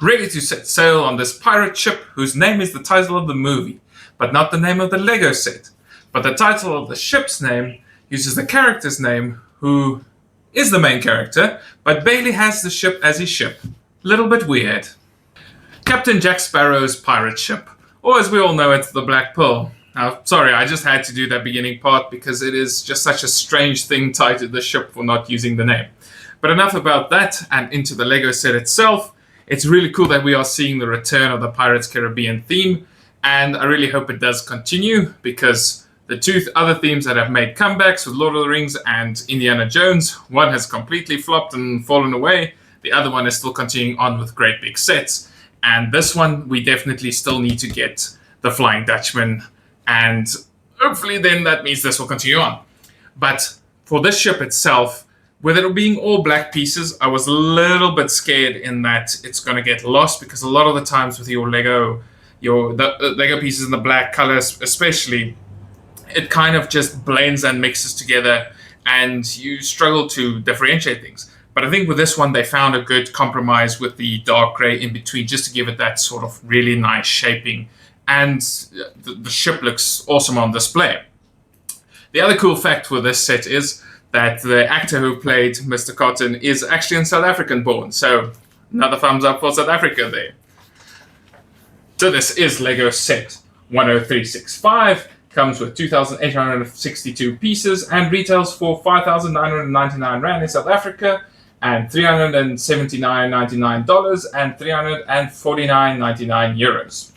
ready to set sail on this pirate ship whose name is the title of the movie, but not the name of the Lego set. But the title of the ship's name uses the character's name, who is the main character, but Bailey has the ship as his ship. Little bit weird. Captain Jack Sparrow's pirate ship, or as we all know it, the Black Pearl. Now, sorry, I just had to do that beginning part because it is just such a strange thing tied to the ship for not using the name. But enough about that, and into the Lego set itself. It's really cool that we are seeing the return of the Pirates Caribbean theme, and I really hope it does continue, because the two other themes that have made comebacks with Lord of the Rings and Indiana Jones, one has completely flopped and fallen away, the other one is still continuing on with great big sets, and this one we definitely still need to get the Flying Dutchman, and hopefully then that means this will continue on. But for this ship itself, with it being all black pieces, I was a little bit scared in that it's going to get lost, because a lot of the times with your Lego pieces in the black colors especially, it kind of just blends and mixes together and you struggle to differentiate things. But I think with this one they found a good compromise with the dark gray in between, just to give it that sort of really nice shaping, and the ship looks awesome on display. The other cool fact with this set is that the actor who played Mr. Cotton is actually in South African born, so another thumbs up for South Africa there. So this is Lego set 10365, comes with 2,862 pieces and retails for 5,999 Rand in South Africa, and $379.99 and €349.99 euros.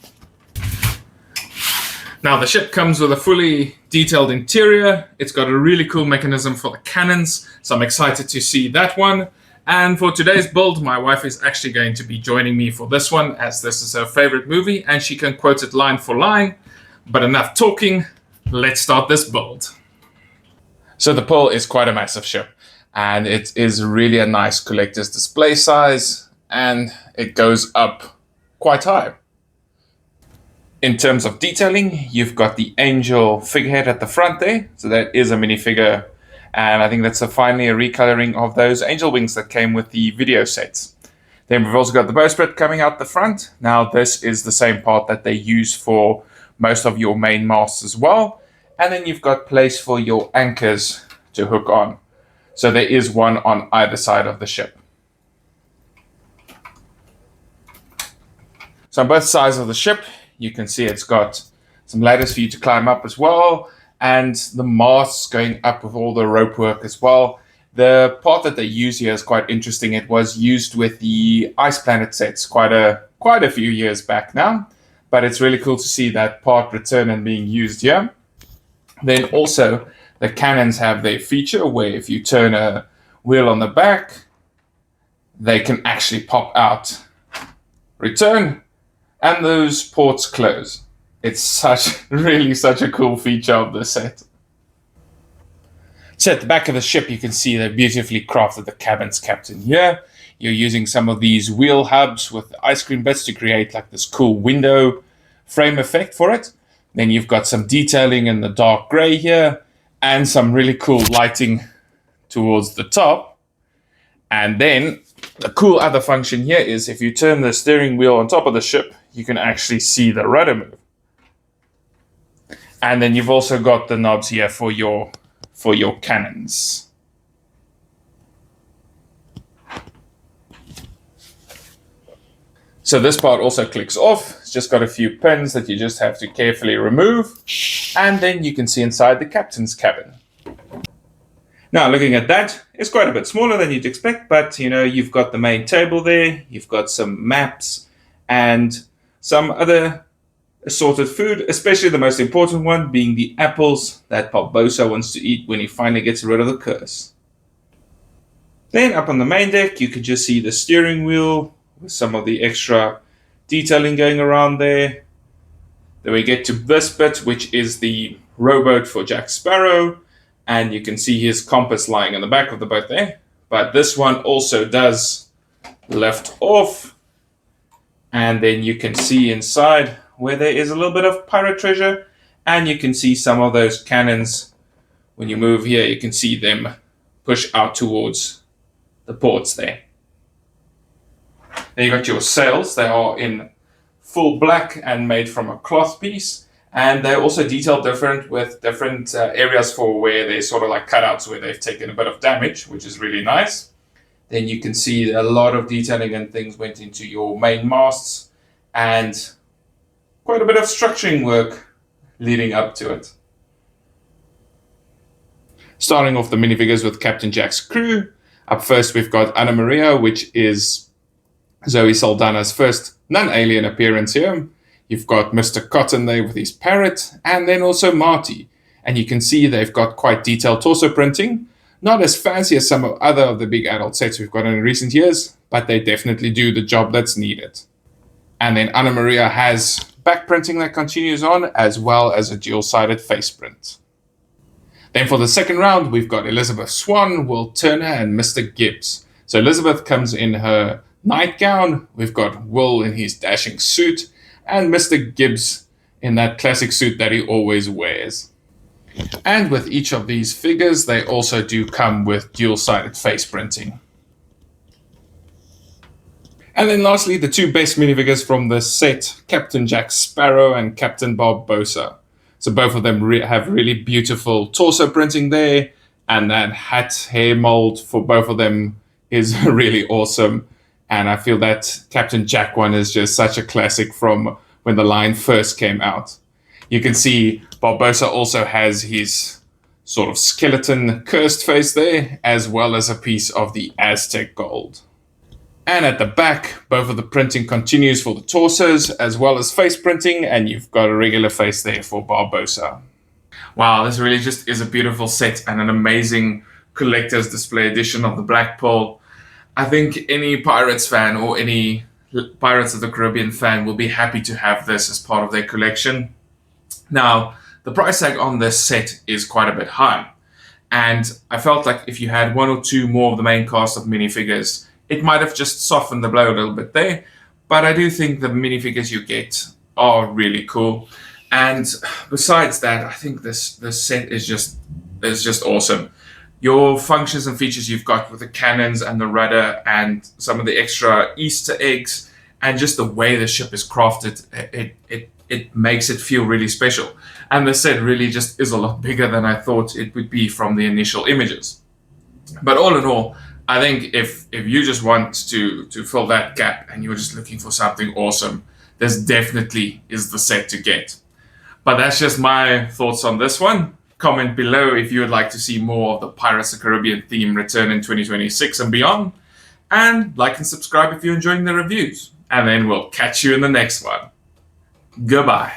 Now, the ship comes with a fully detailed interior. It's got a really cool mechanism for the cannons, so I'm excited to see that one. And for today's build, my wife is actually going to be joining me for this one, as this is her favorite movie and she can quote it line for line. But enough talking, let's start this build. So the Pearl is quite a massive ship, and it is really a nice collector's display size, and it goes up quite high. In terms of detailing, you've got the angel figurehead at the front there. So that is a minifigure. And I think that's finally a recoloring of those angel wings that came with the video sets. Then we've also got the bowsprit coming out the front. Now this is the same part that they use for most of your main masts as well. And then you've got place for your anchors to hook on. So there is one on either side of the ship. So on both sides of the ship, you can see it's got some ladders for you to climb up as well, and the masts going up with all the rope work as well. The part that they use here is quite interesting. It was used with the Ice Planet sets quite a few years back now, but it's really cool to see that part return and being used here. Then also the cannons have their feature where if you turn a wheel on the back, they can actually pop out, return, and those ports close. It's really such a cool feature of the set. So at the back of the ship, you can see they beautifully crafted the cabin's captain here. You're using some of these wheel hubs with ice cream bits to create like this cool window frame effect for it. Then you've got some detailing in the dark gray here, and some really cool lighting towards the top. And then the cool other function here is if you turn the steering wheel on top of the ship, you can actually see the rudder move. And then you've also got the knobs here for your cannons. So this part also clicks off. It's just got a few pins that you just have to carefully remove. And then you can see inside the captain's cabin. Now, looking at that, it's quite a bit smaller than you'd expect, but you've got the main table there, you've got some maps, and some other assorted food, especially the most important one being the apples that Barbossa wants to eat when he finally gets rid of the curse. Then up on the main deck, you can just see the steering wheel with some of the extra detailing going around there. Then we get to this bit, which is the rowboat for Jack Sparrow, and you can see his compass lying on the back of the boat there. But this one also does lift off, and then you can see inside where there is a little bit of pirate treasure, and you can see some of those cannons. When you move here, you can see them push out towards the ports there. Then you got your sails. They are in full black and made from a cloth piece. And they're also detailed different with different areas for where they're sort of like cutouts where they've taken a bit of damage, which is really nice. Then you can see a lot of detailing and things went into your main masts and quite a bit of structuring work leading up to it. Starting off the minifigures with Captain Jack's crew. Up first we've got Anna Maria, which is Zoe Saldana's first non-alien appearance here. You've got Mr. Cotton there with his parrot, and then also Marty. And you can see they've got quite detailed torso printing. Not as fancy as some of other of the big adult sets we've got in recent years, but they definitely do the job that's needed. And then Anna Maria has back printing that continues on, as well as a dual-sided face print. Then for the second round, we've got Elizabeth Swann, Will Turner, and Mr. Gibbs. So Elizabeth comes in her nightgown, we've got Will in his dashing suit, and Mr. Gibbs in that classic suit that he always wears. And with each of these figures, they also do come with dual-sided face printing. And then lastly, the two best minifigures from this set, Captain Jack Sparrow and Captain Barbossa. So both of them have really beautiful torso printing there, and that hat hair mold for both of them is really awesome. And I feel that Captain Jack one is just such a classic from when the line first came out. You can see Barbossa also has his sort of skeleton cursed face there, as well as a piece of the Aztec gold. And at the back, both of the printing continues for the torsos, as well as face printing, and you've got a regular face there for Barbossa. Wow, this really just is a beautiful set and an amazing collector's display edition of the Black Pearl. I think any Pirates fan or any Pirates of the Caribbean fan will be happy to have this as part of their collection. Now, the price tag on this set is quite a bit high, and I felt like if you had one or two more of the main cast of minifigures, it might have just softened the blow a little bit there, but I do think the minifigures you get are really cool. And besides that, I think this set is just awesome. Your functions and features you've got with the cannons and the rudder and some of the extra Easter eggs and just the way the ship is crafted, it makes it feel really special. And the set really just is a lot bigger than I thought it would be from the initial images. But all in all, I think if you just want to fill that gap and you're just looking for something awesome, this definitely is the set to get. But that's just my thoughts on this one. Comment below if you would like to see more of the Pirates of the Caribbean theme return in 2026 and beyond. And like and subscribe if you're enjoying the reviews. And then we'll catch you in the next one. Goodbye.